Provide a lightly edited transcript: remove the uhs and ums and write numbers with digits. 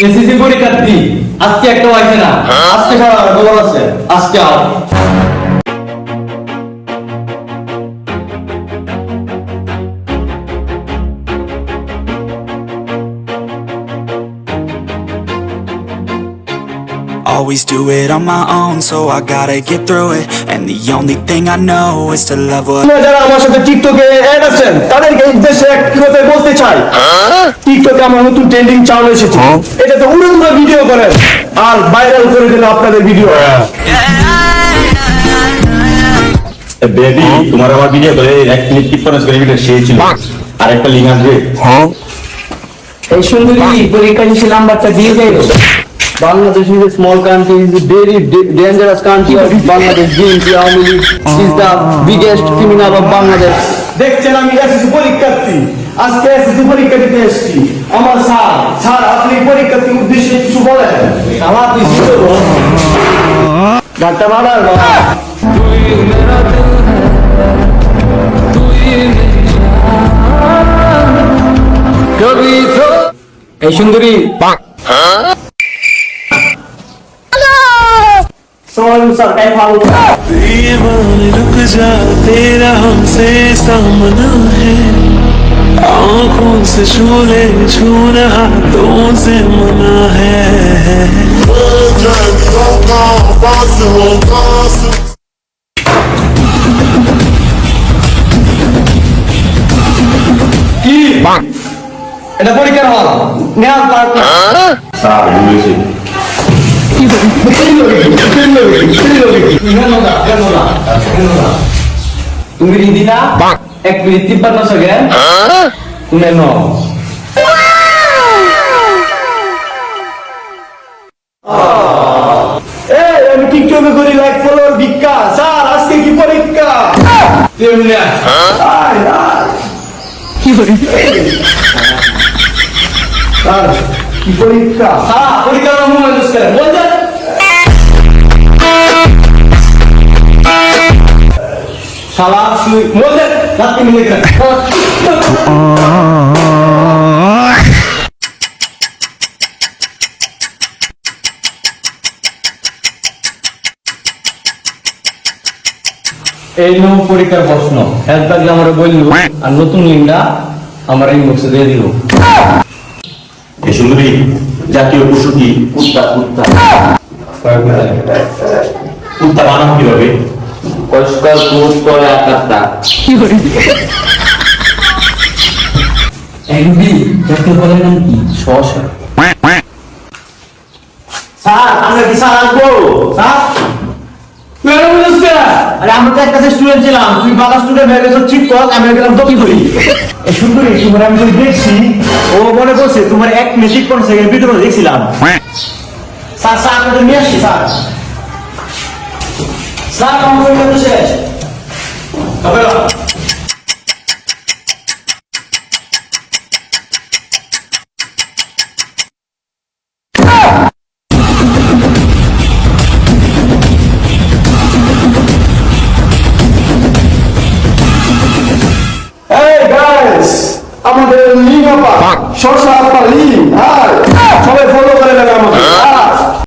SSC পরীক্ষার্থী আজকে একটা হয়েছে না, আজকে সারা খবর আছে, আজকে আর Always do it on my own, so I gotta get through it. And the only thing I know is to love what যারা আমার সাথে টিকটকে অ্যাড আছেন তাদেরকে উদ্দেশ্যে একটি কথা বলতে চাই। টিকটকে আমার নতুন ট্রেন্ডিং চালু এসেছে, এটাতে উড়াধুরা ভিডিও করেন আর ভাইরাল করে দিন আপনাদের ভিডিও। বেবি তোমার আমার ভিডিও করে 1 মিনিট টিপনেস করে ভিডিও শেয়ার ছিল আর একটা লিংক আছে। এই সুন্দরী পরীক্ষা শেষে নাম্বারটা দিয়ে দেয়। Bangladesh is a small country, is a very dangerous country of Bangladesh. BNP Aওয়ামী League is the biggest criminal of Bangladesh. দেখছেন আমি এসএসসি পরীক্ষার্থী, আজকে এসএসসি পরীক্ষা দিতে এসেছি। আমার স্যার আপনি পরীক্ষার্থীর উদ্দেশ্যে কিছু বলেন। আমার তুই ছিল ডাক্তার বাবার বাবা এই সুন্দরী স্যার কাই ফাউল दीवाने रुक जा तेरा हमसे सामना है आँखों से छू ले छूना हाथों से मना है কি এটা পরীক্ষার হল নেওয়ার পার্ট স্যার বলেছি তুমি রিদি না 1 মিনিট 53 সেকেন্ড তুমি নো এই আমি টিকটকে করি লাইক ফলোয়ার ভিক্ষা। স্যার আজকে কি পরীক্ষা? তেমনি স্যার কি পরীক্ষা? হ্যাঁ পরীক্ষা মনে হচ্ছে বল যা শালা তুই বল যা রাত মিনিট এই নো পরীক্ষার প্রশ্ন একবার আমরা বললু আর নতুন লিঙ্কটা আমার ইনবক্সে দিয়ে দিল। এই সুন্দরী জাতীয় পশু কি? কুত্তা। কুত্তা বানাম কিভাবে? পরিষ্কার কুত্তা একাত্তা একবি দেখতে বলেন নাম কি শশা। স্যার আমরা কি স্যার আসবো? স্যার আরে আমরা তো একটা স্টুডেন্ট ছিলাম, তুই বাবা স্টুডেন্ট হয়ে গেছো ঠিক কর, আমি গেলাম তো কি করি? এই সুন্দরী তোমার আমি তো দেখছি, ও মনে করছে তোমার 1 মিনিট 50 সেকেন্ড ভিডিও দেখছিলাম। স্যার আমরা তো নিয়ে আসছি স্যার আমার পরীক্ষা তো শেষ।